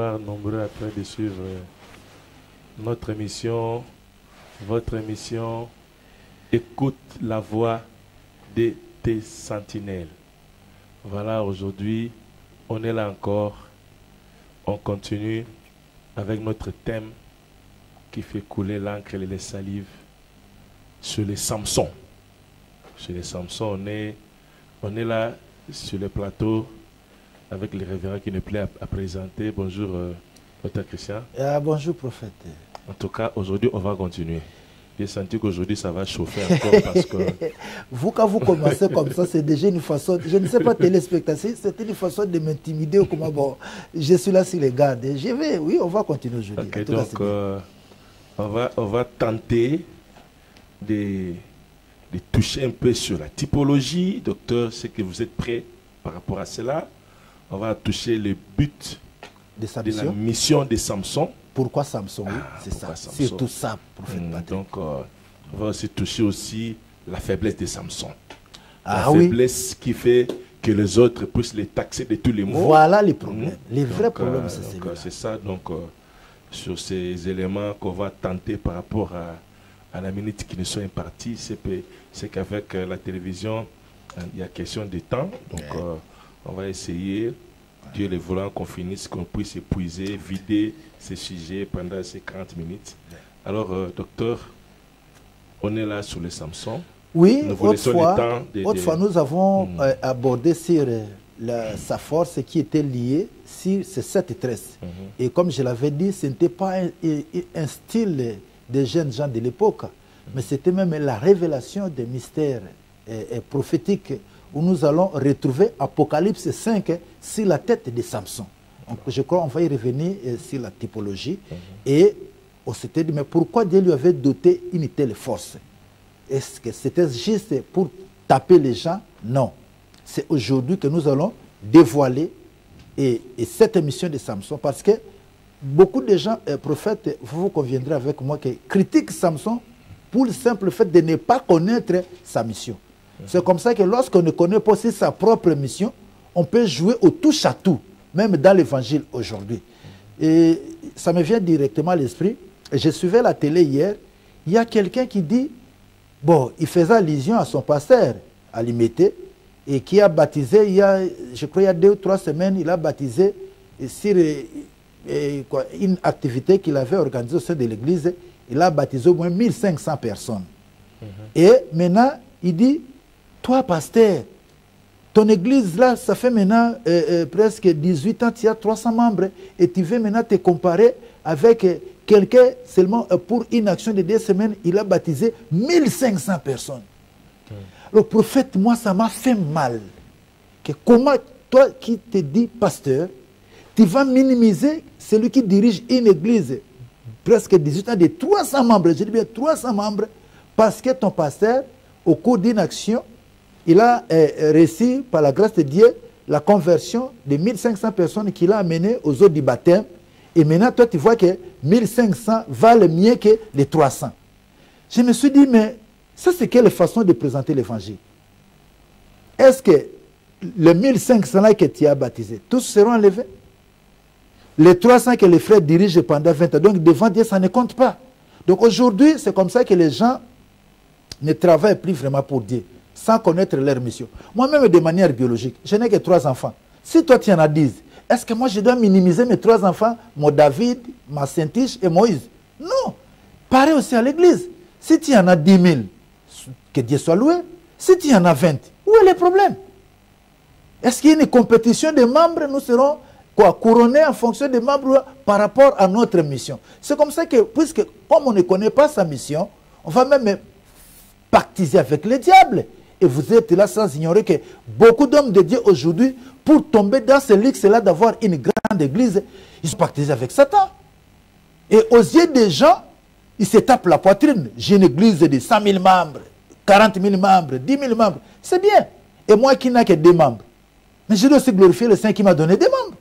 Bonsoir, nombreux à train de suivre notre émission, votre émission. Écoute la voix de tes sentinelles. Voilà, aujourd'hui, on est là encore. On continue avec notre thème qui fait couler l'encre et les salives sur les Samsons. Sur les Samsons, on est là sur le plateau avec les révérends qui nous plaît à présenter. Bonjour, Dr Christian. Bonjour, prophète. En tout cas, aujourd'hui, on va continuer. J'ai senti qu'aujourd'hui, ça va chauffer encore parce que... Vous, quand vous commencez comme ça, c'est déjà une façon... Je ne sais pas, téléspectateurs, c'est une façon de m'intimider ou comment... Bon, je suis là sur les gardes. Je vais, oui, on va continuer aujourd'hui. Ok, donc, on va tenter de toucher un peu sur la typologie. Docteur, c'est que vous êtes prêt par rapport à cela. On va toucher le but de la mission de Samson. Pourquoi Samson? Oui, c'est ça. C'est tout ça, prophète Patrick. Donc, on va aussi toucher aussi la faiblesse de Samson. La faiblesse qui fait que les autres puissent les taxer de tous les maux. Voilà les problèmes. Les vrais problèmes, c'est ça. Donc, sur ces éléments qu'on va tenter par rapport à la minute qui nous sont imparties, c'est qu'avec la télévision, il y a question de temps. Donc, on va essayer, Dieu le voulant, qu'on finisse, qu'on puisse épuiser, vider ces sujets pendant ces 40 minutes. Alors, docteur, on est là sur le Samson. Oui, autrefois, nous avons abordé sur sa force qui était liée sur ces 7 tresses. Et comme je l'avais dit, ce n'était pas un style des jeunes gens de l'époque, mais c'était même la révélation des mystères prophétiques où nous allons retrouver Apocalypse 5 sur la tête de Samson. Donc, je crois qu'on va y revenir sur la typologie. Et on s'était dit, mais pourquoi Dieu lui avait doté une telle force? Est-ce que c'était juste pour taper les gens? Non. C'est aujourd'hui que nous allons dévoiler cette mission de Samson, parce que beaucoup de gens, prophètes, vous conviendrez avec moi, qui critiquent Samson pour le simple fait de ne pas connaître sa mission. C'est comme ça que lorsqu'on ne connaît pas aussi sa propre mission, on peut jouer au touche-à-tout, même dans l'évangile aujourd'hui. Et ça me vient directement à l'esprit. Je suivais la télé hier, il y a quelqu'un qui dit, bon, il faisait allusion à son pasteur, à Limité, et qui a baptisé, je crois il y a 2 ou 3 semaines, il a baptisé sur une activité qu'il avait organisée au sein de l'église, il a baptisé au moins 1500 personnes. Et maintenant, il dit, toi, pasteur, ton église, là, ça fait maintenant presque 18 ans, tu as 300 membres, et tu veux maintenant te comparer avec quelqu'un seulement pour une action de 2 semaines, il a baptisé 1500 personnes. Le prophète, moi, ça m'a fait mal. Que comment, toi qui te dis pasteur, tu vas minimiser celui qui dirige une église, presque 18 ans, de 300 membres, je dis bien 300 membres, parce que ton pasteur, au cours d'une action, il a reçu, par la grâce de Dieu, la conversion de 1500 personnes qu'il a amenées aux eaux du baptême. Et maintenant, toi, tu vois que 1500 valent mieux que les 300. Je me suis dit, mais ça, c'est quelle façon de présenter l'évangile? Est-ce que les 1500 là que tu as baptisés, tous seront enlevés? Les 300 que les frères dirigent pendant 20 ans, donc devant Dieu, ça ne compte pas. Donc aujourd'hui, c'est comme ça que les gens ne travaillent plus vraiment pour Dieu, sans connaître leur mission. Moi-même, de manière biologique, je n'ai que 3 enfants. Si toi, tu en as 10, est-ce que moi, je dois minimiser mes 3 enfants, mon David, ma Saint-Tiche et Moïse? Non. Pareil aussi à l'église. Si tu en as 10 000, que Dieu soit loué. Si tu en as 20, où est le problème? Est-ce qu'il y a une compétition des membres? Nous serons couronnés en fonction des membres par rapport à notre mission. C'est comme ça que, puisque comme on ne connaît pas sa mission, on va même pactiser avec le diable. Et vous êtes là sans ignorer que beaucoup d'hommes de Dieu aujourd'hui, pour tomber dans ce luxe-là d'avoir une grande église, ils sont pactisés avec Satan. Et aux yeux des gens, ils se tapent la poitrine. J'ai une église de 100 000 membres, 40 000 membres, 10 000 membres. C'est bien. Et moi qui n'ai que 2 membres. Mais je dois aussi glorifier le Saint qui m'a donné des membres.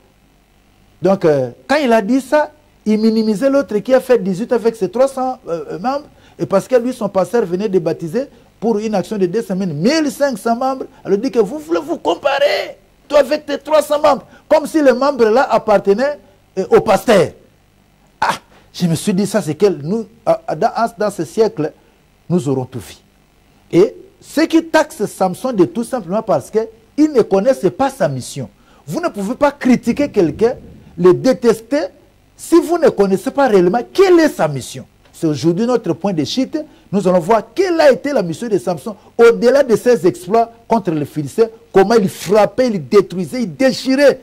Donc, quand il a dit ça, il minimisait l'autre qui a fait 18 avec ses 300 membres. Et parce que lui, son pasteur venait de baptiser pour une action de 2 semaines, 1500 membres. Alors, il dit que vous voulez vous comparer, toi avec tes 300 membres. Comme si les membres là appartenaient au pasteur. Ah, je me suis dit, ça c'est quel... Nous, dans ce siècle, nous aurons tout vu. Et ceux qui taxent Samson de tout simplement parce qu'ils ne connaissent pas sa mission. Vous ne pouvez pas critiquer quelqu'un, le détester, si vous ne connaissez pas réellement quelle est sa mission. C'est aujourd'hui notre point de chute. Nous allons voir quelle a été la mission de Samson au-delà de ses exploits contre les Philistins, comment il frappait, il détruisait, il déchirait.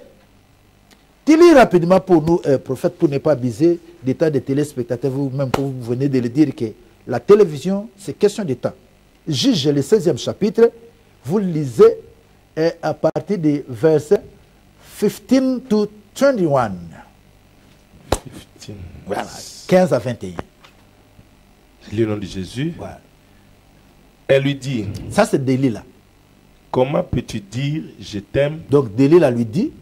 Dis-le rapidement pour nous, prophète, pour ne pas biser des tas de téléspectateurs, vous-même, comme vous venez de le dire, que la télévision, c'est question de temps. Juge le 16e chapitre, vous lisez à partir des versets 15 to 21. 15. Voilà, 15 à 21. Le nom de Jésus. Voilà. Elle lui dit. Ça, c'est Delilah. Comment peux-tu dire je t'aime? Donc Delilah lui dit.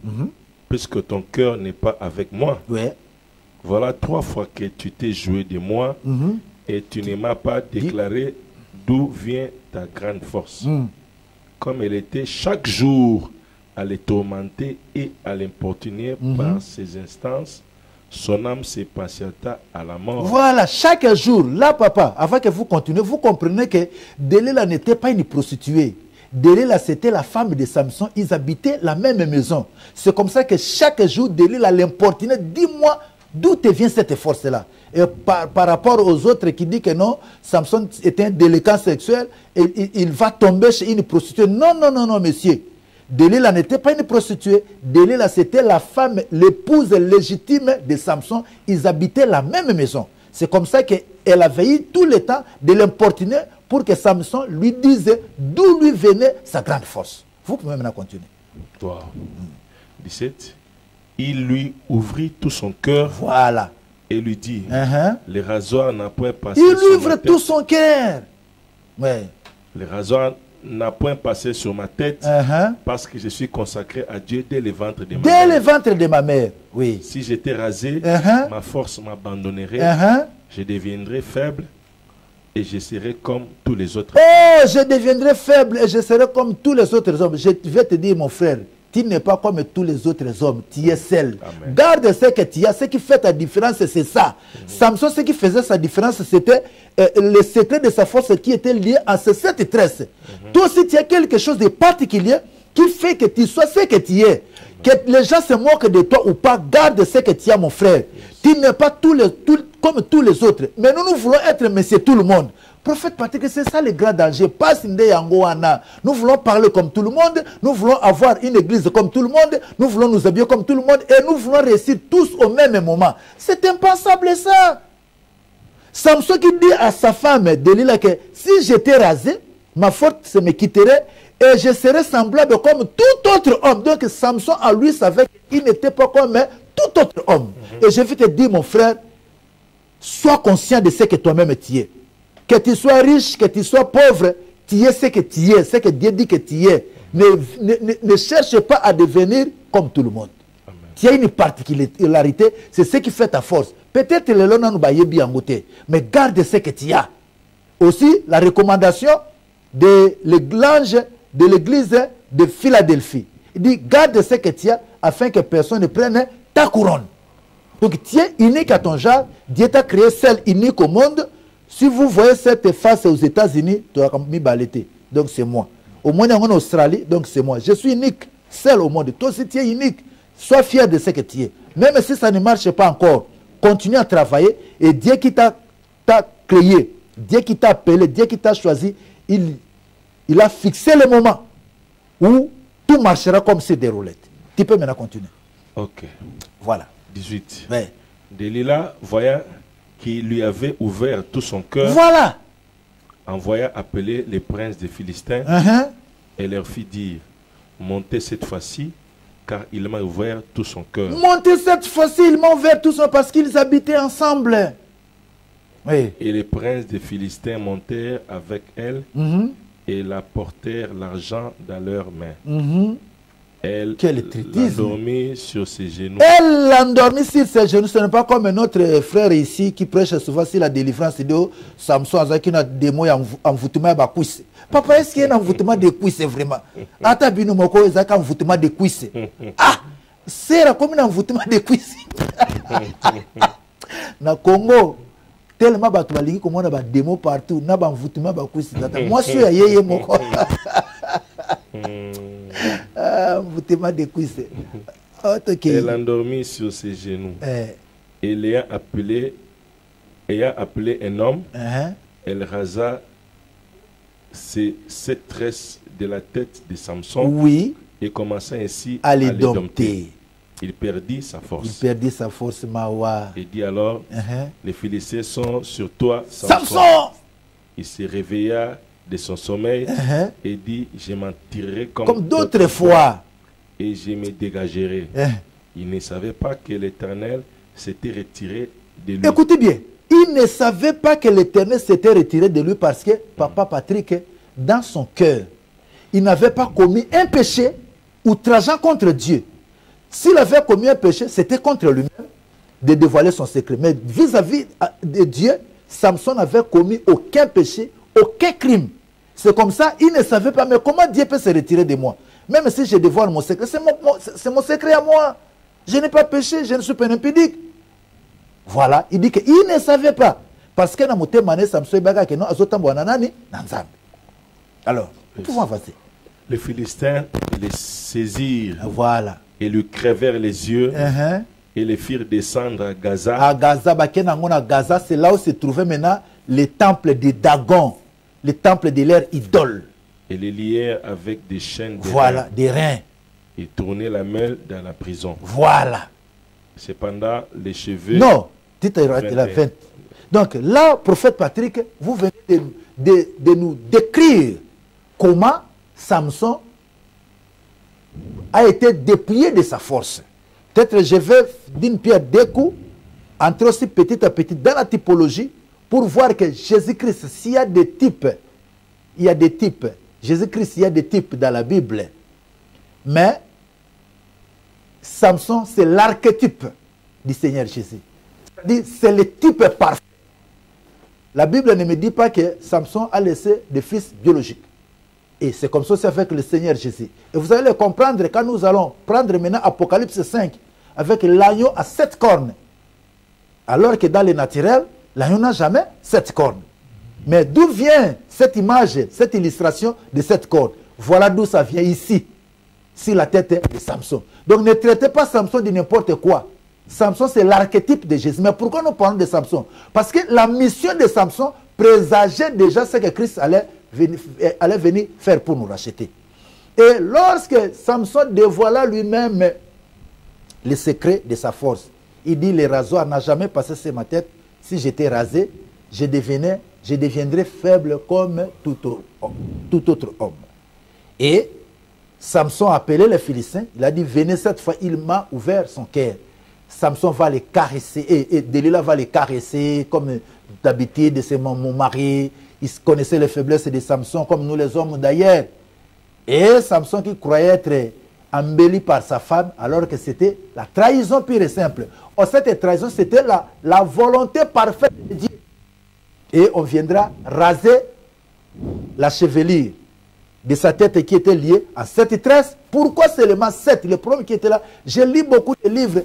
Puisque ton cœur n'est pas avec moi. Ouais. Voilà 3 fois que tu t'es joué de moi et tu ne m'as pas déclaré d'où vient ta grande force. Comme elle était chaque jour à les tourmenter et à l'importuner par ses instances, son âme se patienta à la mort. Voilà, chaque jour, là papa, avant que vous continuez, vous comprenez que Delilah n'était pas une prostituée. Delilah, c'était la femme de Samson, ils habitaient la même maison. C'est comme ça que chaque jour, Delilah l'importunait, dis-moi d'où te vient cette force-là. Et par rapport aux autres qui disent que non, Samson était un délinquant sexuel, et il va tomber chez une prostituée. Non, non, non, non, monsieur. Delilah n'était pas une prostituée. Delilah, c'était la femme, l'épouse légitime de Samson. Ils habitaient la même maison. C'est comme ça qu'elle avait eu tout le temps de l'importuner pour que Samson lui dise d'où lui venait sa grande force. Vous pouvez maintenant continuer. Wow. 17. Il lui ouvrit tout son cœur. Voilà. Et lui dit, le rasoir n'a point passé il lui ouvre tout son cœur. Ouais. Le rasoir n'a point passé sur ma tête parce que je suis consacré à Dieu dès le ventre de ma mère. Dès le ventre de ma mère, oui. Si j'étais rasé, ma force m'abandonnerait. Je deviendrais faible et je serai comme tous les autres. Oh, je deviendrai faible et je serai comme tous les autres hommes. Je vais te dire, mon frère, tu n'es pas comme tous les autres hommes. Tu es seul. Amen. Garde ce que tu as. Ce qui fait ta différence, c'est ça. Samson, ce qui faisait sa différence, c'était le secret de sa force qui était lié à ces 7 tresses. Toi aussi, tu as quelque chose de particulier qui fait que tu sois ce que tu es. Que les gens se moquent de toi ou pas, garde ce que tu as, mon frère. Tu n'es pas comme tous les autres. Mais nous voulons être monsieur tout le monde. Prophète Patrick, c'est ça le grand danger. Pas Sinde Yangoana. Nous voulons parler comme tout le monde. Nous voulons avoir une église comme tout le monde. Nous voulons nous habiller comme tout le monde. Et nous voulons réussir tous au même moment. C'est impensable ça. Samson qui dit à sa femme Delilah que si j'étais rasé, ma force me quitterait et je serais semblable comme tout autre homme. Donc Samson en lui savait qu'il n'était pas comme tout autre homme. Et je vais te dire, mon frère, sois conscient de ce que toi-même tu es. Que tu sois riche, que tu sois pauvre, tu es ce que tu es, ce que Dieu dit que tu es. Ne cherche pas à devenir comme tout le monde. Amen. Tu as une particularité, c'est ce qui fait ta force. Peut-être le long nous bailler bien goûter, mais garde ce que tu as. Aussi, la recommandation de l'ange de l'église de Philadelphie. Il dit, garde ce que tu as afin que personne ne prenne ta couronne. Donc, tu es unique à ton genre. Dieu t'a créé seul, unique au monde. Si vous voyez cette face aux États-Unis, tu as mis balété. Donc, c'est moi. Au moins, en Australie, donc c'est moi. Je suis unique, seul au monde. Toi aussi, tu es unique. Sois fier de ce que tu es. Même si ça ne marche pas encore, continue à travailler. Et Dieu qui t'a créé, Dieu qui t'a appelé, Dieu qui t'a choisi, il a fixé le moment où tout marchera comme c'est des roulettes. Tu peux maintenant continuer. Ok. Voilà. 18. Ouais. Delilah, voyant qu'il lui avait ouvert tout son cœur, voilà, envoya appeler les princes des Philistins et leur fit dire, montez cette fois-ci, car il m'a ouvert tout son cœur. Montez cette fois-ci, il m'a ouvert tout son cœur, parce qu'ils habitaient ensemble. Oui. Et les princes des Philistins montèrent avec elle et la portèrent l'argent dans leurs mains. Elle l'endormit sur ses genoux. Elle l'endormit sur ses genoux. Ce n'est pas comme notre frère ici qui prêche souvent sur la délivrance de Samson, qui a des mots envoûtement de cuisse. Papa, est-ce qu'il y a un envoûtement de cuisse vraiment? Ata binu moko ezaka envoûtement de cuisse. Ah, c'est comme un envoûtement de cuisine. Na Congo, tellement bato balingi comme on a des démos partout, na envoûtement ba cuisine. Moi je suis à yeye moko. Envoûtement de cuisine. Elle endormit sur ses genoux. Elle ayant appelé un homme, elle rasa ses 7 tresses de la tête de Samson. Oui. Et commença ainsi à les dompter. Il perdit sa force. Il perdit sa force, Mawa. Et dit alors, les Philistins sont sur toi, Samson. Il se réveilla de son sommeil et dit, je m'en tirerai comme d'autres fois. Et je me dégagerai. Il ne savait pas que l'Éternel s'était retiré de lui. Écoutez bien, il ne savait pas que l'Éternel s'était retiré de lui parce que Papa Patrick, dans son cœur, il n'avait pas commis un péché outrageant contre Dieu. S'il avait commis un péché, c'était contre lui-même de dévoiler son secret. Mais vis-à-vis de Dieu, Samson n'avait commis aucun péché, aucun crime. C'est comme ça, il ne savait pas, mais comment Dieu peut se retirer de moi? Même si je dévoile mon secret, c'est mon secret à moi. Je n'ai pas péché, je ne suis pas un impudique. Voilà, il dit qu'il ne savait pas. Parce que dans mon témoignage, Samson alors, nous pouvons avancer. Les Philistins les saisirent. Voilà. Et lui crèvèrent les yeux. Et les firent descendre à Gaza. À Gaza, c'est là où se trouvait maintenant le temple de Dagon, le temple de leur idole. Et les lièrent avec des chaînes de voilà, des reins. Et tournaient la main dans la prison. Voilà. Cependant, les cheveux... Non, dites la fin. Donc là, prophète Patrick, vous venez de nous décrire comment Samson a été déplié de sa force. Peut-être je vais d'une pierre deux coups, entrer aussi petit à petit dans la typologie pour voir que Jésus-Christ, s'il y a des types, il y a des types. Jésus-Christ, il y a des types dans la Bible. Mais Samson, c'est l'archétype du Seigneur Jésus. C'est le type parfait. La Bible ne me dit pas que Samson a laissé des fils biologiques. Et c'est comme ça aussi avec le Seigneur Jésus. Et vous allez le comprendre quand nous allons prendre maintenant Apocalypse 5 avec l'agneau à 7 cornes. Alors que dans le naturel, l'agneau n'a jamais 7 cornes. Mais d'où vient cette image, cette illustration de 7 cornes? Voilà d'où ça vient ici, sur la tête de Samson. Donc ne traitez pas Samson de n'importe quoi. Samson, c'est l'archétype de Jésus. Mais pourquoi nous parlons de Samson? Parce que la mission de Samson présageait déjà ce que Christ allait venir faire pour nous racheter. Et lorsque Samson dévoila lui-même le secret de sa force, il dit, le rasoir n'a jamais passé sur ma tête. Si j'étais rasé, je deviendrais faible comme tout autre homme. Et Samson a appelé les Philistins. Il a dit, venez cette fois, il m'a ouvert son cœur. Samson va les caresser, et Delilah va les caresser, comme d'habitude, c'est mon mari. Il connaissait les faiblesses de Samson, comme nous les hommes d'ailleurs. Et Samson qui croyait être embelli par sa femme, alors que c'était la trahison pure et simple. Or, cette trahison, c'était la volonté parfaite de Dieu. Et on viendra raser la chevelure de sa tête qui était liée à 7 tresses. Pourquoi seulement 7? Le problème qui était là, je lis beaucoup de livres,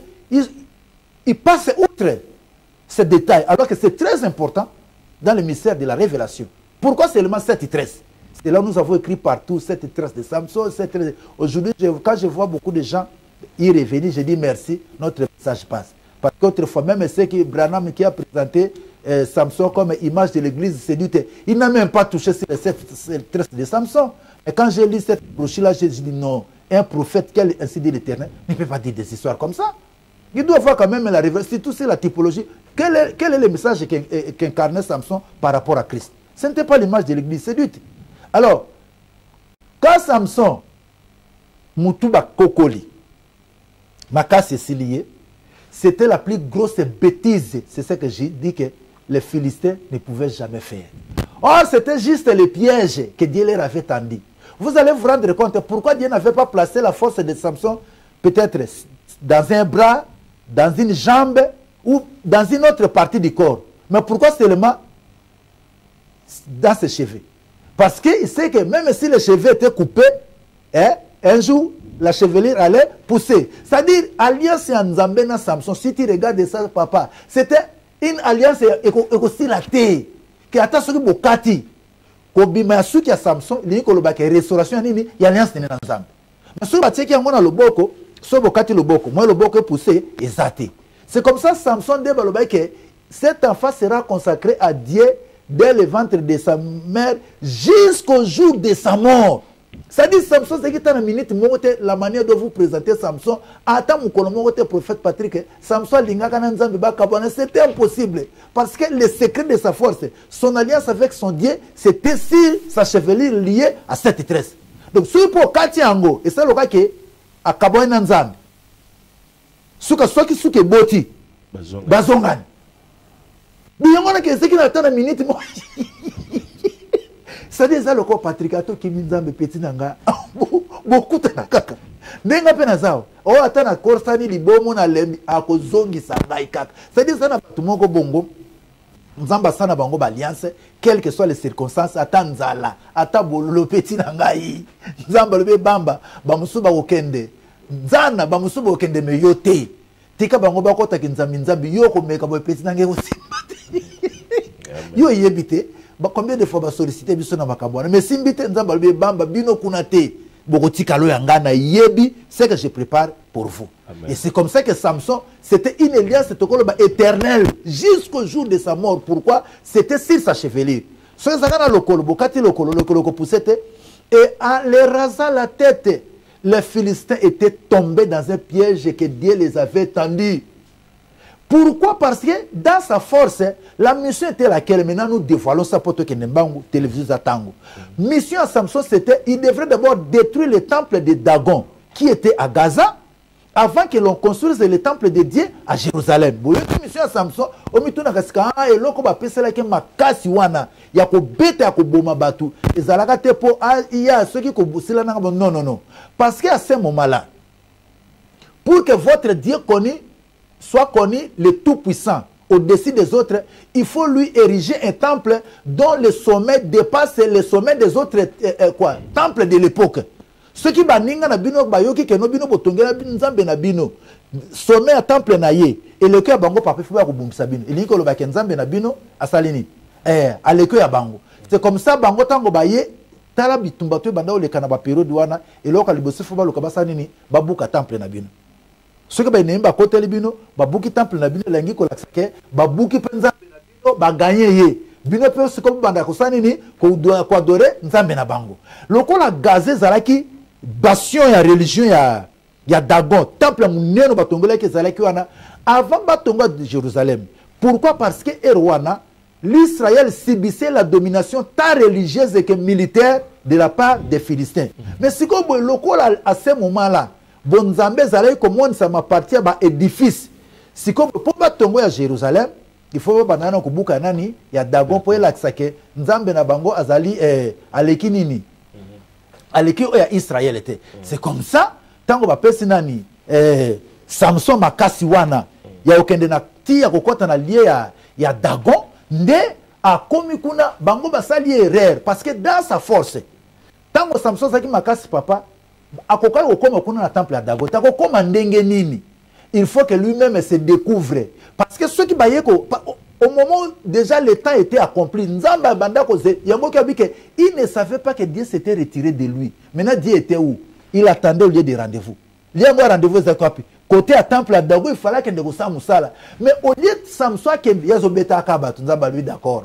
il passe outre ces détails, alors que c'est très important dans le mystère de la révélation. Pourquoi seulement 7 tresses? C'est là où nous avons écrit partout 7 tresses de Samson. Aujourd'hui, quand je vois beaucoup de gens y revenir, je dis merci, notre message passe. Parce qu'autrefois, même ceux qui Branham qui a présenté Samson comme image de l'église séduite, il n'a même pas touché sur les 7 tresses de Samson. Et quand j'ai lu cette brochure-là, j'ai dit non, un prophète, ainsi dit l'Éternel, ne peut pas dire des histoires comme ça. Il doit voir quand même la révélation, surtout c'est la typologie. Quel est le message qu'incarnait Samson par rapport à Christ? Ce n'était pas l'image de l'église séduite. Alors, quand Samson, Mutuba Kokoli, Makasi Silié, c'était la plus grosse bêtise. C'est ce que j'ai dit que les Philistins ne pouvaient jamais faire. Or, c'était juste le piège que Dieu leur avait tendu. Vous allez vous rendre compte pourquoi Dieu n'avait pas placé la force de Samson peut-être dans un bras, dans une jambe ou dans une autre partie du corps. Mais pourquoi seulement dans ses cheveux? Parce qu'il sait que même si les cheveux étaient coupés, un jour, la chevelure allait pousser. C'est-à-dire, alliance Nzambe na Samson, si tu regardes ça, papa, c'était une alliance éco-silatée, qui attend ce que Bokati, Kobima Suki à Samson, il y a une restauration, il y a alliance de Nzambe. Mais si tu as un loboko, so Bokati loboko, moi loboko poussé, et zaté. C'est comme ça, Samson dit que cet enfant sera consacré à Dieu dès le ventre de sa mère jusqu'au jour de sa mort. C'est-à-dire, Samson, c'est que minute, la manière de vous présenter Samson, attends, mon prophète Patrick, Samson, c'était impossible. Parce que le secret de sa force, son alliance avec son Dieu, c'était sur sa chevelure liée à cette tresse. Donc, si pour Katiango, et c'est le cas que, à Kaboy Nzambe, Souka Soki Souke Boti, Bazongan. Biyangona que c'est qui attend une minute, moi. C'est-à-dire, ça le corps Patrick Ato qui Nzambe petit nanga, beaucoup de kaka. Nenga penazao, oh attends na korsani libomo na lembi, ako zongi sangai kaka. C'est-à-dire, ça n'a pas tout le monde bongo. Nzamba sana bango alliance, quelles que soient les circonstances, attends Nzala, attends le petit nangai. Nzamba le bamba, bamusuba okende. Nzana bamusuba okende me yote. Tika bango bakota ki Nzambi yoko meka boy petit nangai aussi. Yo yebite. Combien de fois va solliciter biso na makabwana mais simbite Nzamba le bamba bino kunate bokotika lo yangana yebi c'est que je prépare pour vous. Amen. Et c'est comme ça que Samson c'était une alliance éternelle jusqu'au jour de sa mort. Pourquoi? C'était sur sa chevelure. Ce zakana lokolo bokati lokolo poussete et en les rasant la tête les Philistins étaient tombés dans un piège que Dieu les avait tendu. Pourquoi? Parce que dans sa force, la mission était laquelle? Maintenant, nous dévoilons ça pour que nous télévision Zatango. Mission à Samson, c'était, il devrait d'abord détruire le temple de Dagon, qui était à Gaza, avant que l'on construise le temple de Dieu à Jérusalem. Vous voyez, mission à Samson, au milieu de la Kaska, et l'on va passer là, qu'il y a Makasi wana, il y a Kobete, il y a Koboma Batu, et Zalagate pour, il y a ceux qui Koboussent là, non. Parce qu'à ce moment-là, pour que votre Dieu connu, soit connu le Tout-Puissant au-dessus des autres, il faut lui ériger un temple dont le sommet dépasse le sommet des autres temples de l'époque. Ceux qui baninga na bino bayoki ke no bino botongela Nzambe na bino sommet à temple na ye et le cœur bango papa faut ba kobumbisa bino il ko lo ba ke Nzambe na bino asalini à le cœur bango. C'est comme ça bango tango baye tala bitumba to banda ole kana ba période wana et loka liboso faut ba lo kabasa nini babuka temple na bino. Ce que ba côté libino babuki temple na bino langi ko laksake babuki penza na bino ba gagner ye bino pe ce comme banda ko sanini ko adorer Nzambe na bango lokola gazé zalaki bastion ya religion ya Dagon temple muneno batongola ke zalaki wana avant batonga de Jérusalem. Pourquoi? Parce que Erwana l'Israël subissait la domination tant religieuse que militaire de la part des Philistins. Mais si comme lokola à ce moment-là bon Nzambe zalaki comment ça m'appartient ba édifice. Si comme pour batongo ya Jérusalem, il faut banana ko buka nani ya Dagon pourelaksake Nzambe na bango azali aleki nini. Aleki ya Israël était. C'est comme ça tango ba pesi nani Samson makasi wana ya okende na tia kokota na lie ya Dagon nde akomi kuna bango basali erreur parce que dans sa force tango Samson zaki makasi papa akokai okoma kuna na temple ya Dagon tako koma ndenge nini il faut que lui-même se découvre parce que ceux qui bayeko au moment où déjà le temps était accompli Nzamba banda koze yango kabike il ne savait pas que Dieu s'était retiré de lui. Maintenant Dieu était où? Il attendait au lieu de rendez-vous. Il y a un rendez-vous côté à temple à Dagon il fallait que Ndegosa Moussala mais au lieu de Samson que Yazobeta Akaba Nzamba lui d'accord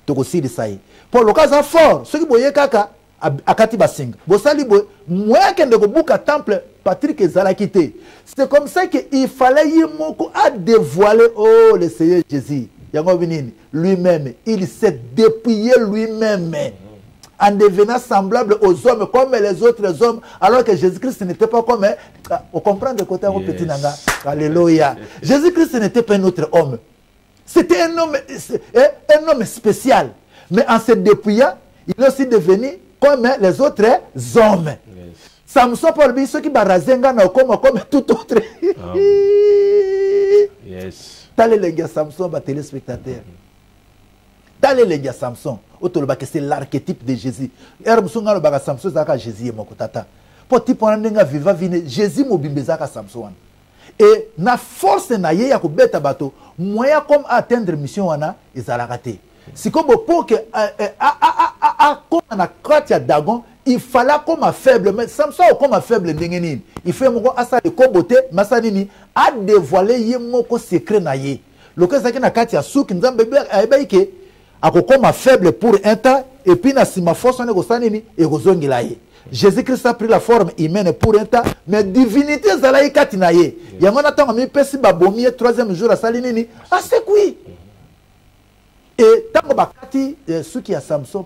toko sidi sai pour l'occasion fort ceux qui boye kaka akati basinga bosali boy moi que Ndegobuka temple Patrick Zalakite. C'est comme ça qu'il fallait yimoko à dévoiler oh le Seigneur Jésus. Lui-même, il s'est dépouillé lui-même en devenant semblable aux hommes comme les autres hommes, alors que Jésus-Christ n'était pas comme... On comprend de côté un petit nanga. Alléluia. Jésus-Christ n'était pas un autre homme. C'était un homme spécial. Mais en se dépouillant, il est aussi devenu comme les autres hommes. Samson pour lui, ceux qui barazenga comme tout autre. Yes. T'allez les gars Samson, téléspectateur. T'allez les gars Samson. C'est l'archétype de Jésus. Samson, Jésus est mon tata. pour ti ponandenga viva vine Jésus mobimbezaka Samson et na force na ye ya ko beta bato moyen comme atteindre mission wana ezalaka te sikobo pour que comme na kati ya Dagon il fallait comme un faible mais Samson comme un faible ndenge nini il fait moko asa de kobote masa nini a dévoiler ye moko secret na ye lokezaki na kati ya suki nzambe ayebaki akokoma faible pour un temps et puis na sima force on ekosanini ekozongela ye Jésus-Christ a pris la forme humaine pour un temps mais divinité ezalaki kati na ye yango na ntango mipesi babomi ye troisième jour asali nini asekui et ntango bakati suki ya Samson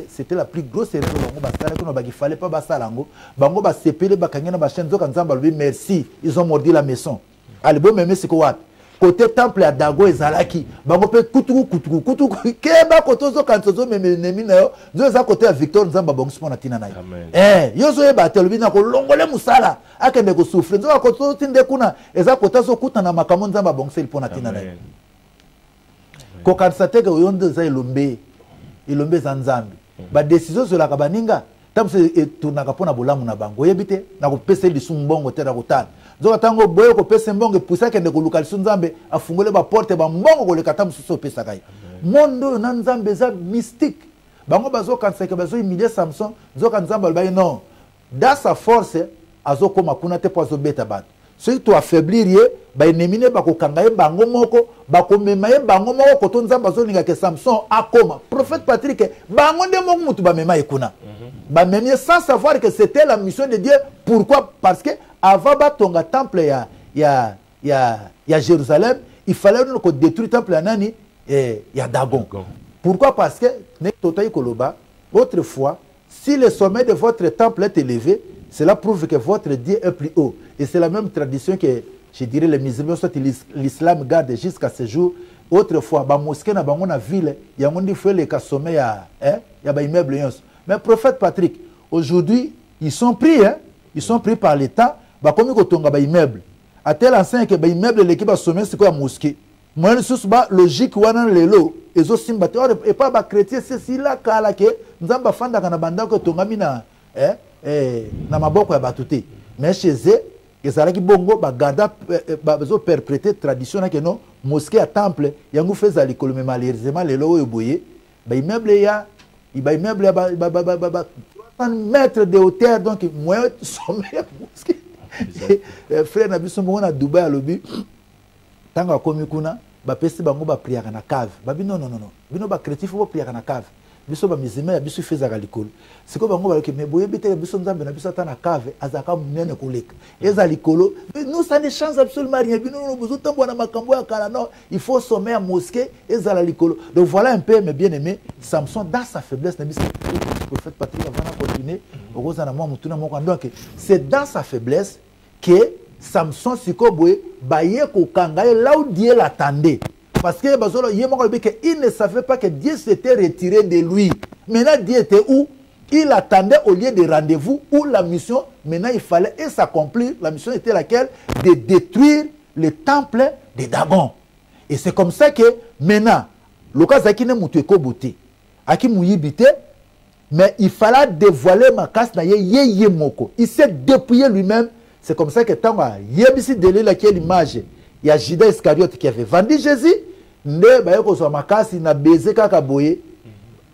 c'était la plus grosse erreur bango basala kono baki fallait pas basala ngo bango basepele bakangena ba chaîne zoka nzamba lui merci ils ont mordu la maison alibo meme siko wat côté temple à Dago ezalaki bango pe kutuku keba koto zoka nzozo meme nemi na yo zo za côté à Victor nzamba bango spona tina na yo zo yeba telobi na ko longole musala akende ko souffre zo koto tinde kuna eza kota zo kutana makambo nzamba bango sel pona tina na ko kansate ke yondo za ilombe za nzambi ba décision sur la kabaninga tam se tournaka pona bolamu na bango yebite na ko pesa lisu mbongo te na kotana zoka tango boye ko pesa mbongo pusa kende ko luka lisu nzambe afungole ba porte ba mbongo ko le katam suso pesa kai mondo na nzambe za mystique bango bazo kanseke bazo humilier Samson zoka nzamba ba non dans sa force azo koma kuna te pozo beta bat ceux qui affaiblir ye ba enemine ba ko kangaye bango moko ba ko memaye bango moko ko to nzamba zo ninga ke Samson akoma prophète Patrick bango nde moko mutu ba memaye kuna ba memie sans savoir que c'était la mission de Dieu. Pourquoi? Parce que avant ba tonga temple ya Jérusalem il fallait qu'on détruire temple ya nani ya Dagon. Pourquoi? Parce que ne totayi koloba autrefois si le sommet de votre temple est élevé cela prouve que votre Dieu est plus haut. Et c'est la même tradition que, je dirais, les musulmans, soit l'islam garde jusqu'à ce jour. Autrefois, les mosquées dans la ville, il y a des fois les sommet, il y a des immeubles. Mais prophète Patrick, aujourd'hui, ils sont pris par l'État, comme ils ont des immeubles. À tel enseigne que les immeubles, l'équipe a sommet, c'est quoi la mosquée? Moi, je suis logique, ils ont simbaté. Et pas les chrétiens, c'est là que nous avons fait des bandes que tu as na maboko ya batute mais chez eux ezalaki bongo bagada bazo perpréter tradition na que non mosquée à temple yango feza likolo mais malheureusement lelo oyo boye ba immeuble ya 300 mètres de hauteur donc moyen sommet mosquée frère na biso mo na Dubai à lobi tanga komi kuna ba pesi bango ba priaka na cave ba non bino ba chrétien faut priaka na cave biso ba mizima biso fezaka likolo siko bango ba mais boye bité biso nzambe na biso tana cave azaka munene koleka eza likolo nous ça ne change absolument rien bino no bozo tambo na makambo ya kala non il faut sommer à mosquée eza la likolo donc voilà un peu mes bien-aimés Samson dans sa faiblesse na biso prophète Patrick avant de continuer okoza na moi mutuna moko donc c'est dans sa faiblesse que Samson siko boye baye ko kangaye là où Dieu l'attendait. Parce que il ne savait pas que Dieu s'était retiré de lui. Maintenant, Dieu était où? Il attendait au lieu de rendez-vous où la mission, maintenant il fallait s'accomplir. La mission était laquelle? De détruire le temple de Dagon. Et c'est comme ça que maintenant, le cas qui n'est pas beauté, mais il fallait dévoiler ma casse na ye moko. Il s'est dépouillé lui-même. C'est comme ça que tant il y a ici de l'image. Il y a Judas Iscariote qui avait vendu Jésus. Ne ba yoko so makasi na baiser kaka boye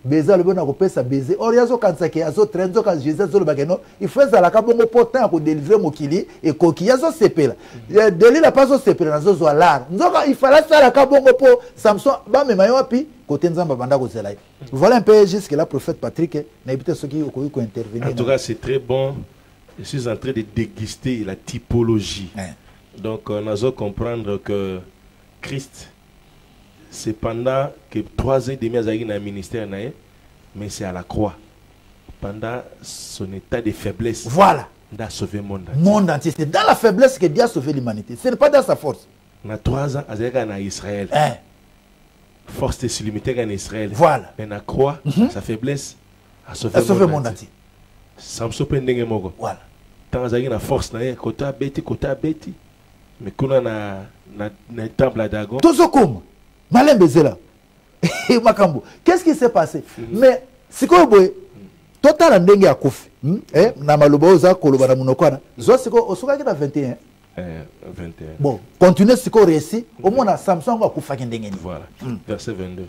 baiser le bona ko pesa baiser or yazo kansake azo trenzo ka Jésus zo le bageno il faut za la ka bongo potin ko délivrer mokili et koki yazo sepela deli la paso sepela nazo zo lar nzoka il fallait ça la ka bongo po Samson ba me mayo pi côté nzamba banda ko zela. Voilà un peu jusque là prophète Patrick na éviter ceux qui ko intervenir. En tout cas c'est très bon. Je suis en train de déguster la typologie. Donc on a comprendre que Christ c'est pendant que 3 ans et demi dans le ministère, mais c'est à la croix. Pendant son état de faiblesse, voilà. Il a sauvé le monde entier. Monde entier. C'est dans la faiblesse que Dieu a sauvé l'humanité. Ce n'est pas dans sa force. Il y a 3 ans en Israël. Force de limitée en Israël. Voilà. Mais la croix, sa faiblesse, a sauvé le monde entier. Samson pendenge moko. Voilà. Tant que la force, côté bêti. Mais quand on a le temple à Dagon. Tout ce comme. Malin Bezela. Qu'est-ce qui s'est passé? Mais, c'est quoi, Total ndenge ya kufi. Na maloba oza koloba na munokwana. Zo siko osoka ki na 21. 21. Bon, continuez siko récit. Au moins Samson va kufa ki ndenge ni. Voilà. Verset 22.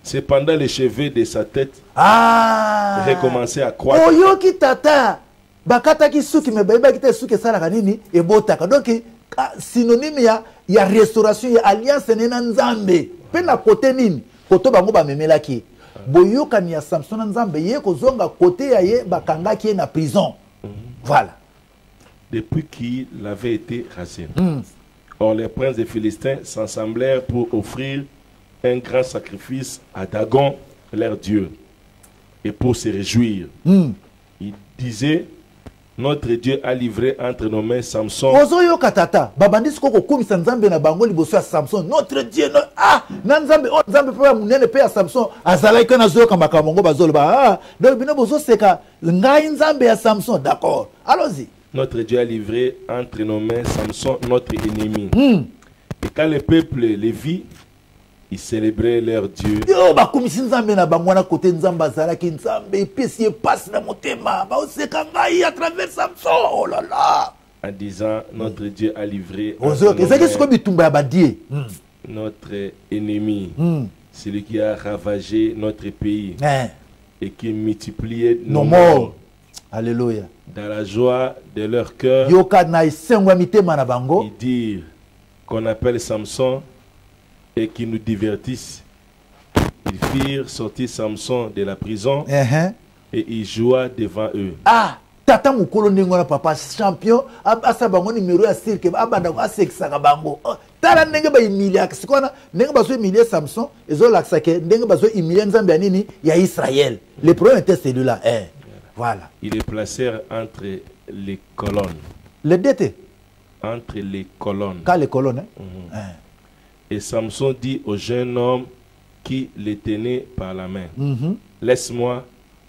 Cependant les cheveux de sa tête recommençaient à croître. Oyoki tata. Bakata ki suki me baiba ki te suki sala kanini e botaka. Donc synonyme ya restauration ya alliance nena nzambe. Pe na côté nini? Koto bango ba memela ki. Boyoka ni ya Samson na nzambe ye kozonga côté ya ye bakanga ki na prison. Voilà. Depuis qu'il avait été rasé. Or les princes des Philistins s'assemblèrent pour offrir un grand sacrifice à Dagon, leur dieu, et pour se réjouir. Il disait, notre Dieu a livré entre nos mains Samson. Samson. Notre Dieu, Nanzambe, Nzambe pa munene pe ya Samson, azalaki na zoka makamongo bazoloba. Donc bino bozo seka ngai Nzambe ya Samson, d'accord. Allons-y. Notre Dieu a livré entre nos mains Samson, notre ennemi. Et quand le peuple les vit, ils célébraient leur Dieu. Yo ba komisi Nzambe na bango na côté Nzambe azalaki Nzambe pesi passe na motema ba oseka ngai à travers Samson. Oh là là. En disant notre Dieu a livré notre ennemi, celui qui a ravagé notre pays et qui multipliait nos morts. Alléluia. Dans la joie de leur cœur, ils dirent qu'on appelle Samson et qui nous divertissent. Ils firent sortir Samson de la prison et il joua devant eux. Tata mukolo ndengona papa champion asa bango numéro ya cirque abanda ko asekisaka bango tala ndenge ba imilia sikona ndenge bazo imilia Samson ezo laksake ndenge bazo imilia Nzambe ya nini ya Israël. Le problème était celui-là. Voilà. Ils les placèrent entre les colonnes. Le DT entre les colonnes. Quand les colonnes Et Samson dit au jeune homme qui les tenait par la main, laisse-moi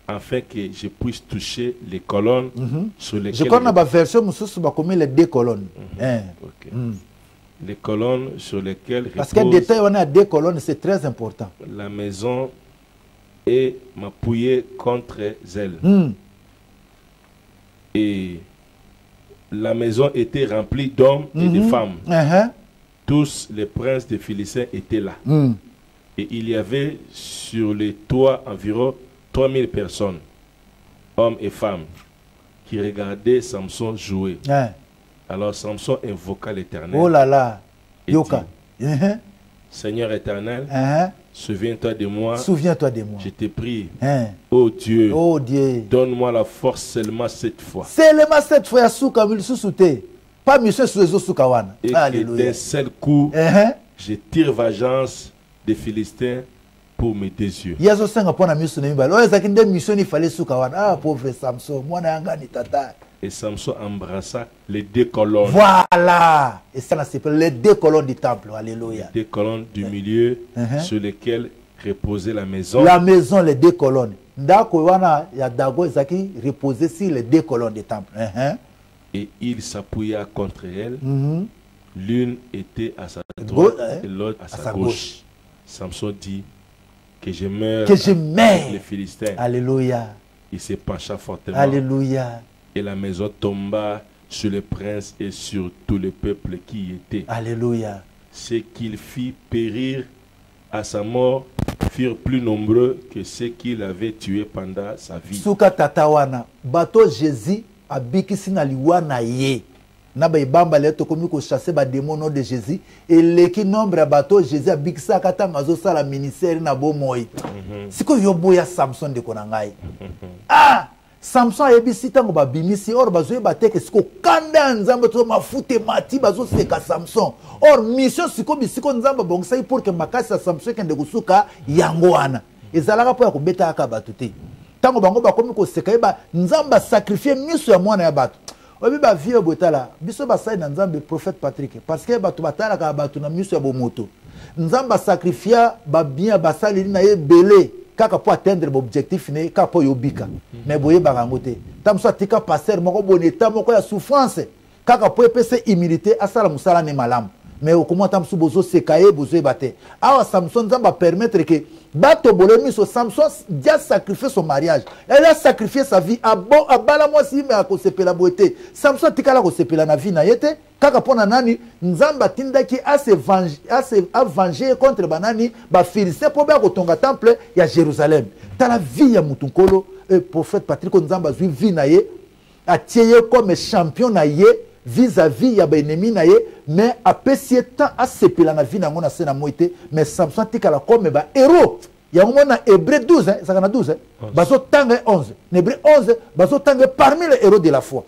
afin que je puisse toucher les colonnes sur lesquelles... Je connais la version comme les deux colonnes. Les colonnes sur lesquelles parce que le détail, on a deux colonnes, c'est très important. La maison est m'appuyée contre elle. Et la maison était remplie d'hommes et de femmes. Tous les princes des Philistins étaient là. Et il y avait sur les toits environ 3000 personnes, hommes et femmes, qui regardaient Samson jouer. Alors Samson invoqua l'Éternel. Oh là là, Yoka. Seigneur éternel, souviens-toi de moi. Souviens-toi de moi. Je te prie. Oh Dieu. Oh Dieu. Donne-moi la force seulement cette fois. Seulement cette fois, pas monsieur sur les autres. Et que d'un seul coup, je tire vengeance des Philistins pour mes deux yeux. Pauvre Samson, et Samson embrassa les deux colonnes. Voilà. Et ça s'appelle les deux colonnes du temple. Alléluia. Les deux colonnes du milieu sur lesquelles reposait la maison. La maison, les deux colonnes. D'accord, il y a d'abord qui reposait sur les deux colonnes du temple. Et il s'appuya contre elle. L'une était à sa droite et l'autre à sa gauche. Samson dit que je meurs. Que je meurs. Les Philistins. Alléluia. Il se pencha fortement. Alléluia. Et la maison tomba sur le prince et sur tout le peuple qui y était. Alléluia. Ceux qu'il fit périr à sa mort furent plus nombreux que ceux qu'il avait tués pendant sa vie. Suka tatawana bato Jésus abikisi na liwana ye. Na ba ibamba leto komi ko chasser ba démon nom de Jésus et leki nombre ya bato Jésus abikisa kata mazo sala ministère na bomoi. Siko yoboya Samson de konangai. Samson yebisi tango ba bimisi or bazo bateke siko kanda nzambe to mafute mati bazo seka Samson. Or mission siko bisiko nzamba bongisa pour que makasi Samson kende kusuka yango wana. Ezalaka po ya kobeta aka batute. Tango bango bakomi ko seka ba nzamba sacrifier miso ya mwana ya bato. Obi ba vie botala biso ba sai na nzambe prophète Patrick parce que bato batala ka bato na miso ya bomoto. Nzamba sacrifier ba bien basali na ye belé. Kaka pour atteindre l'objectif ne kaka pour yobika mais boye barangote tam so tika passer moko boneta moko ya souffrance kaka pour epese humilité asala musala ne malamu mais au comment tam sou bozo sekaye bozo ebate awa Samson va permettre que bato bolemi so Samson dia sacrifier son mariage, elle a sacrifié sa vie à bala moi si mais ko sepela boete Samson tikala ko sepela na vie na yete kaka pona nani nzamba tindaki a se venger contre banani ba Philistin po ba ko tonga temple ya Jérusalem ta la vie ya mutunkolo prophète Patrick nzamba zui vie na ye a tieye comme champion na ye vis-à-vis ya ba ennemi na ye mais a pesi temps a sepela na vie na ngona sena moite mais Samson tikala comme ba héros ya ngona Hébreu 12 hein ça kana 12 hein bazo tanga 11 Hébreu 11 bazo tanga parmi les héros de la foi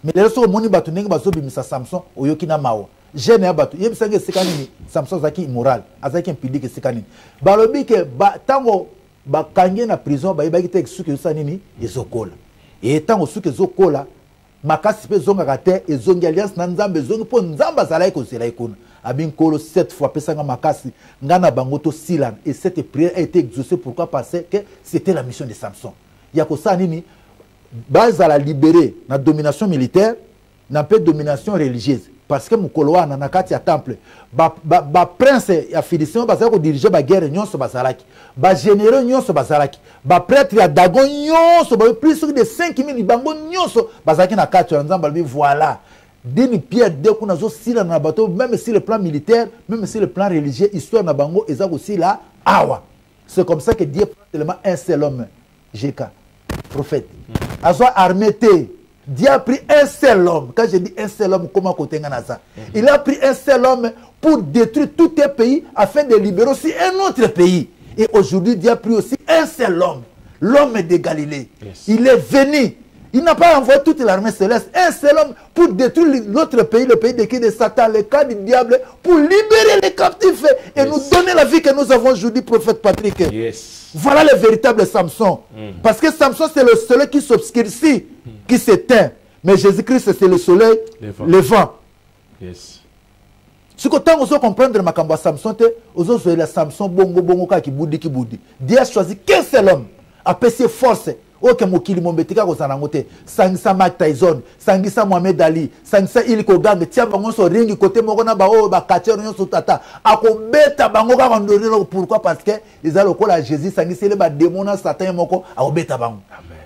mais les autres moni batu ningi bazo bimisa Samson oyoki na mawa jeune ya batu yebisanga sekanini Samson zaki immoral azaki impudique sekanini balobi ke ba tango bakange na prison ba yebaki te suki yosa nini ezokola et tango suki ezokola makasi pe zonga kate ezongi alliance na nzambe zongi po nzamba zalai ko zela ikuna abin kolo 7 fois pesanga makasi ngana bango to silan et cette prière a été exaucée pourquoi parce que c'était la mission de Samson ya ko sa nini base à la libérer na domination militaire na peu domination religieuse parce que mukolo wana na kati ya temple ba prince ya Philistin bazala ko diriger ba guerre nyonso bazalaki ba généraux nyonso bazalaki ba prêtre ya Dagon nyonso ba plus de 5000 bango nyonso bazalaki na kati ya nzamba bi voilà dini pierre de kuna zo sila na bateau même sur le plan militaire même sur le plan religieux histoire na bango ezako aussi là awa c'est comme ça que Dieu prend tellement un seul homme JK prophète azwa armée Dieu a pris un seul homme. Quand je dis un seul homme, comment côté Nganaza? Il a pris un seul homme pour détruire tout un pays afin de libérer aussi un autre pays. Et aujourd'hui, Dieu a pris aussi un seul homme, l'homme de Galilée. Yes. Il est venu. Il n'a pas envoyé toute l'armée céleste. Un seul homme pour détruire l'autre pays, le pays de Satan, le cas du diable, pour libérer les captifs et nous donner la vie que nous avons aujourd'hui, prophète Patrick. Yes. Voilà le véritable Samson. Parce que Samson, c'est le soleil qui s'obscurcit, qui s'éteint. Mais Jésus-Christ, c'est le soleil levant. Yes. Si vous comprendre ma kamba Samson, vous avez la Samson bongo bongo qui boudi. Dieu a choisi qu'un seul homme, a payé force. Ok, mokili mombetika ko zanangote. Sangisa Mike Tyson, sangisa Mohamed Ali, sangisa Iliko Gang, tia bango so ringi côté moko na ba o ba kacher nyo so tata. Ako beta bango ka kondorino pourquoi parce que ils a lokola Jésus sangisa le ba démon na Satan moko a beta bango.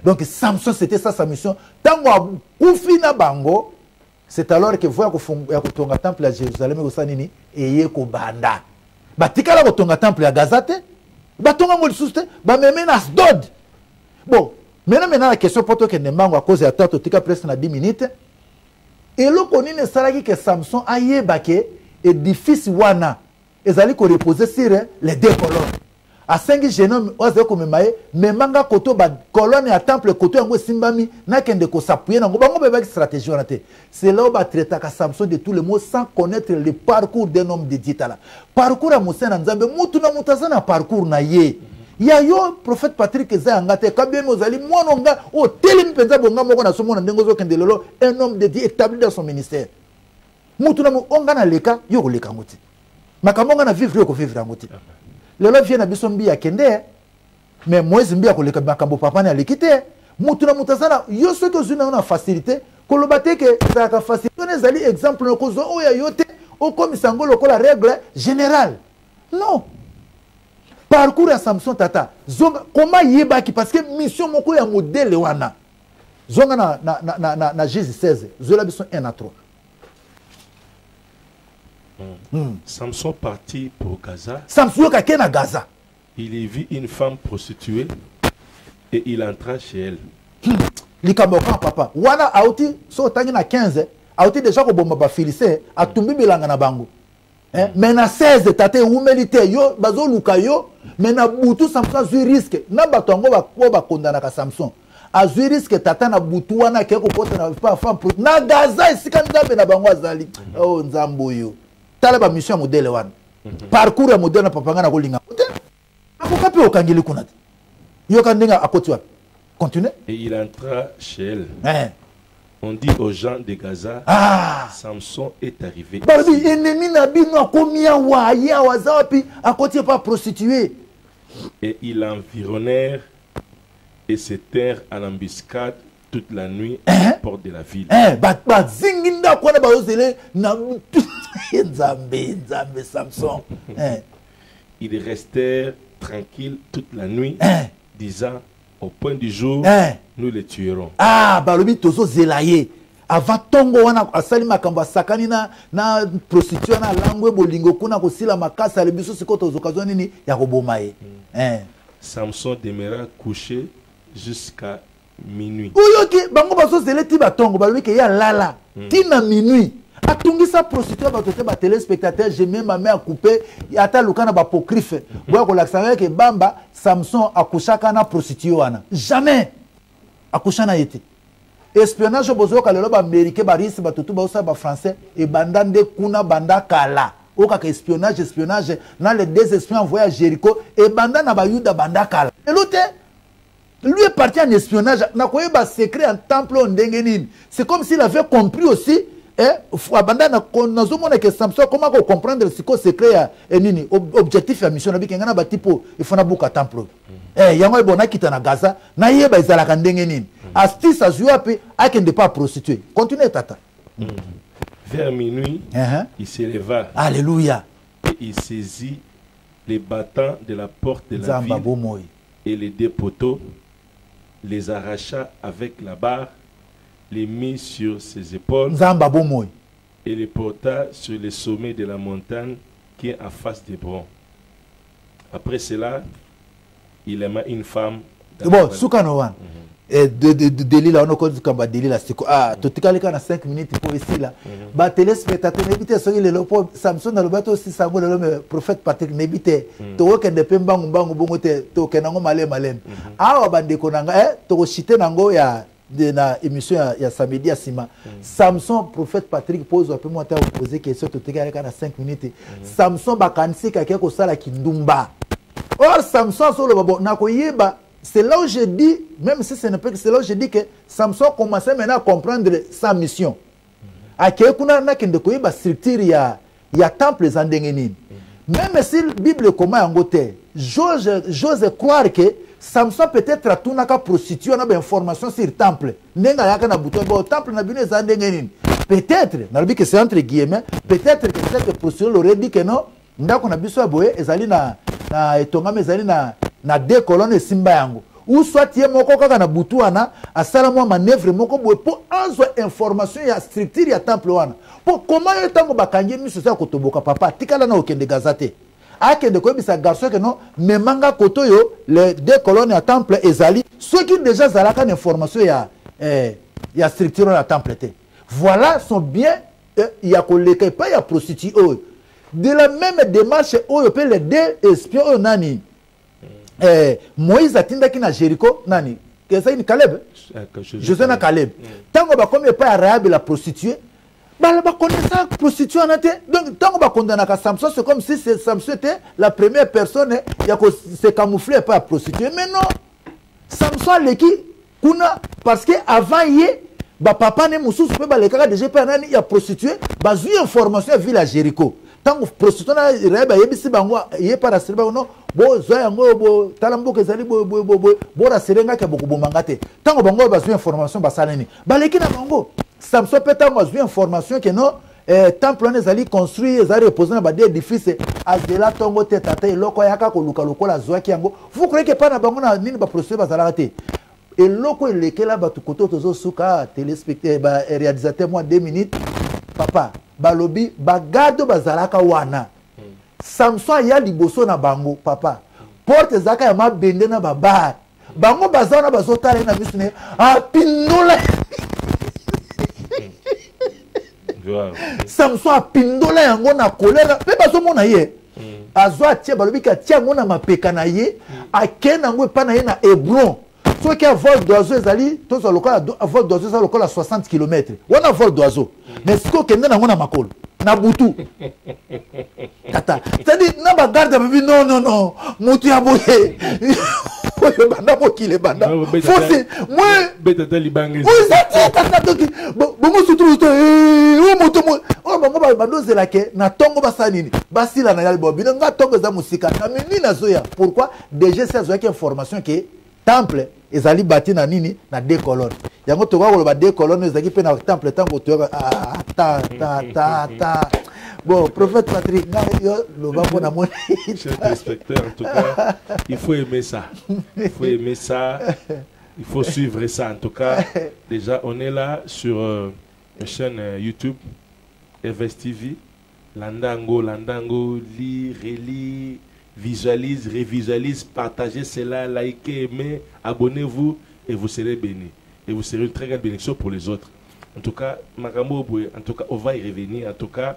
Donc Samson c'était ça sa mission. Tango kufina bango, c'est alors que voya ko tonga temple à Jérusalem ko sanini eye ko banda. Ba tikala ko tonga temple à Gazate, ba tonga mo lisuste, ba memena Asdod. Bon, maintenant la question pour toi que Nemango à cause de la tête, tu as presque 10 minutes. Et le connu ne sera que Samson a yébake édifice wana. Et allez qu'on reposer sur les deux colonnes. À 5 génomes, on a comme maé, mais manga koto ba colonne à temple koto yango simbami na kende ko s'appuyer na bango beba stratégie on a té. C'est là où va traiter ka Samson de tous les mots sans connaître le parcours d'un homme de Ditala. Parcours à Moussa Nzambe, mutu na mutazana parcours na ye. Il y a yo prophète Patrick Zangate kabien mozali mononga o telim penza bonga moko na somo na ndengozo kendelelo un homme de Dieu établi dans son ministère. Mutu na onga na leka yo ko leka ngoti. Makamonga na vivre yo ko vivre ngoti. Lelo vient na bisombi ya kende mais Moïse mbia ko leka makambo papa na lekite. Mutu na mutazana yo soto zuna na facilité ko lobate ke za ka facilité on ezali exemple na kozo o ya yote o comme sangolo ko la règle générale. Non. Parcours à Samson tata zonga comment yebaki parce que mission moko ya modèle wana zonga na Jésus 16 zola bison 1 à 3 Samson partit pour Gaza. Samson ka na Gaza. Il y vit une femme prostituée et il entra chez elle. Likamoka papa wana auti so tangi na 15 auti déjà ko bomba ba Philistin atumbi bilanga na bango. Mais na 16 tate humilité yo bazo luka yo mais na butu Samson zui risque na batongo ba kondana ka Samson azui risque tata na butu wana ke ko pota na pa femme na Gaza isika nzambe na bango azali oh nzambo yo tala ba mission modèle wana parcours ya modèle na papa ngana ko linga ko kapi okangeli kuna yo kandenga akoti wapi continue et il entra chez elle. On dit aux gens de Gaza, Samson est arrivé. Barbi, ennemi na bino komia wa ya wazapi à côté pas prostituée. Et ils l'environnèrent et se tinrent à l'embuscade toute la nuit à la porte de la ville. Samson. Ils restèrent tranquilles toute la nuit, disant, au point du jour, nous les tuerons. Ah, balobi tozo zelaye. Avant tongo wana asali makamba sakani na prostitution na langwe bolingo kuna kosila makasa le biso sikoto zokazo nini ya koboma ye. Samson demeura couché jusqu'à minuit. Oyoki bango baso zeleti batongo balobi ke ya lala tina minuit. Atungi sa prostituée batote ba téléspectateur, j'ai mis ma main à couper ata lukana ba apocryphe. Boya ko laksanga ke bamba Samson akushaka na prostituée wana. Jamais akushana yete. Espionnage bozoka lelo ba américain ba risi batutu ba osa ba français et bandande kuna banda kala. Oka ke espionnage na les deux espions envoyés à Jéricho et banda na ba yuda banda kala. Et l'autre lui est parti en espionnage na koye ba secret en temple en dengenine. C'est comme s'il avait compris aussi abanda na nazomona que Samson comment comprendre ce que secret et nini objectif ya mission na bikengana ba tipo il faut na buka temple. Yango ebona kita na Gaza na yeba izalaka ndenge nini astuce azua pe akende pas prostituer. Continue tata. Vers minuit, il se leva. Alléluia. Et il saisit les battants de la porte de la ville et les deux poteaux, les arracha avec la barre, les mit sur ses épaules et les porta sur le sommet de la montagne qui est en face d'Hébron. Après cela, il aima une femme. Bon, Soukanowan. Delila, on a connu comme Delila. Ah, tout est calé 5 minutes pour ici là. Bah, téléspectateur, n'ébite, soyez le Samson dans le bateau aussi, Samuel, le prophète Patrick, n'ébite. To ken de pembang bangu bongote, to kenango malem. Ah, bande konanga, to chite nango ya de na émission ya samedi à Sima. Samson, prophète Patrick, pose un peu moins tard, poser question, tout est calé 5 minutes. Samson, bah, kansi, kakeko ko sala kindumba. Or, Samson, sur le babo, nakoyeba, c'est là où je dis, même si ce n'est pas que c'est là où je dis que Samson commençait maintenant à comprendre sa mission. A Kekuna na kende koyeba structure ya temple zandengeni. Même si la Bible comment en gote, j'ose croire que Samson peut-être a tout naka prostitué na information sur le temple. Nenga yaka na buto bo temple na bino zandengeni. Peut-être, na bi que c'est entre guillemets, peut-être que cette prostituée l'aurait dit que non, ndako na biso boye ezali na etongame ezali na deux colonnes simba yango ou soit ye moko kaka na butu wana asala mwa manœuvre moko boye po anzo information ya structure ya temple wana po comment yo tango bakangi miso sa kotoboka papa tikala na okende gazate akende koyebisa garçon que non memanga koto yo les deux colonnes ya temple ezali ceux qui déjà zalaka na information ya structure ya temple te voilà son bien ya koleka pas ya prostituée de la même démarche oyo pe les deux espions nani Moïse atindaki na Jéricho nani kesa ni Caleb Josué na Caleb tango ba comme pas Rahab la prostituée ba connaissant prostituée en été donc tango ba condamna ka Samson c'est comme si Samson était la première personne ya ko se camoufler pas prostituée mais non Samson leki kuna parce que avant yé ba papa ne mususu pe ba lekaka déjà pas nani ya prostituée ba zui information ville à Jéricho tango prostituée na Rahab yebisi bango yé para sirba no bo zoya ngo bo talambo kezali bo raserenga ke boko bomanga te tango bango bazwi information basaleni baleki na bango Samson pe tango azwi information ke no temple on ezali construit ezali reposer na ba des édifices azela tongo te tata eloko yaka ko luka lokola zoaki yango vous croyez que pas na bango na nini ba prostituée bazalaka te eloko elekela batu koto tozo suka téléspectateur ba réalisateur moi 2 minutes papa balobi bagado bazalaka wana Samson ya liboso na bango papa porte zaka ya mabende na babar bango bazana bazotala na bisne apindola Samson apindola yango na kolera pe bazomona ye azwa tie balobi ka tie yango na mapeka na ye akena yango epa na ye na Hébron soki a vol d'oiseau ezali tozo lokola vol d'oiseau ezali lokola 60 km wana vol d'oiseau mais siko okende nango na makolo na butu tata c'est-à-dire na bagarde babi non mutu ya boye oyo banda bokile banda fosi moi betata libange tata toki bongo suturu to o moto mo o bongo ba bando zelake na tongo basanini basila na yali bobi nga tongo za musika na mini na zoya pourquoi déjà ça zoya ki information que temple ezali bâti na nini na deux colonnes yango to ko ba deux colonnes ezaki pe na temple tango to ta bon prophète Patrick le va pour mon cher téléspectateur, en tout cas il faut aimer ça, il faut aimer ça, il faut suivre ça. En tout cas déjà on est là sur une chaîne YouTube Evest TV. Landango, lis, relis, visualise, révisualise, partagez cela, likez, aimez, abonnez-vous et vous serez bénis. Et vous serez une très grande bénédiction pour les autres. En tout cas, Makambo, en tout cas, on va y revenir. En tout cas,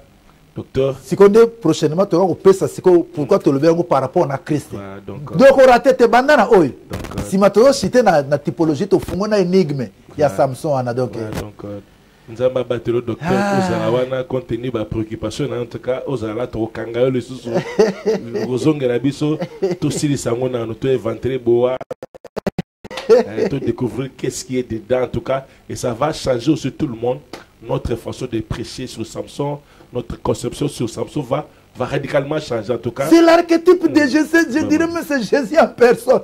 docteur. Si on dit prochainement, tu vas ça, pourquoi tu le veux par rapport à Christ. Voilà, donc on raté tes bandanas. Si maintenant cité na typologie, tu fais une énigme. Il y a Samson, donc. Nous avons battu le docteur Ozalawana compte tenu de la préoccupation. En tout cas, Ozala Trokanga, le sous Rozongerabiso, tout si les sangs, on a éventré Boa, tout découvrir qu'est-ce qui est dedans. En tout cas, et ça va changer aussi tout le monde. Notre façon de prêcher sur Samson, notre conception sur Samson va radicalement changer. En tout cas, c'est l'archétype de Jésus. Je dirais même c'est Jésus en personne.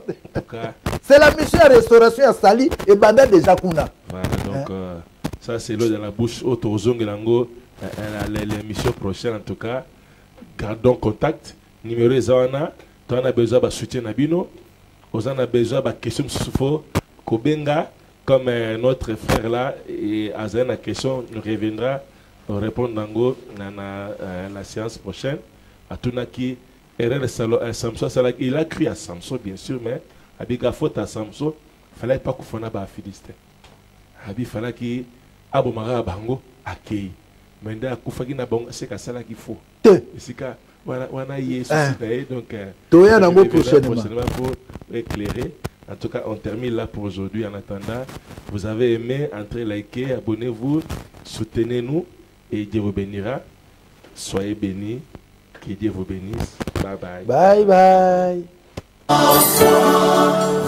C'est la mission à restauration à Sali et Banda de Jakuna. Voilà, donc. Ça, c'est l'eau dans la bouche. L'émission prochaine, en tout cas, gardons contact. Numéro Zawana, tu as besoin de soutien Nabino. On a besoin de questions sur Kobenga, comme notre frère là, et à la question, nous reviendra répondre dans la séance prochaine. À Tunaki, Samson, il a cru à Samson, bien sûr, mais avec la faute à Samson, il ne fallait pas qu'on fasse un Philistin. Il fallait qu'il Abo Mara Bango, Akei. Menda Koufagi na Bango, c'est Kassala qu'il faut. C'est qu'à Wana Yé, donc, prochainement pour éclairer. En tout cas, on termine là pour aujourd'hui. En attendant, vous avez aimé, entrez, likez, abonnez-vous, soutenez-nous et Dieu vous bénira. Soyez bénis, que Dieu vous bénisse. Bye bye. Bye bye.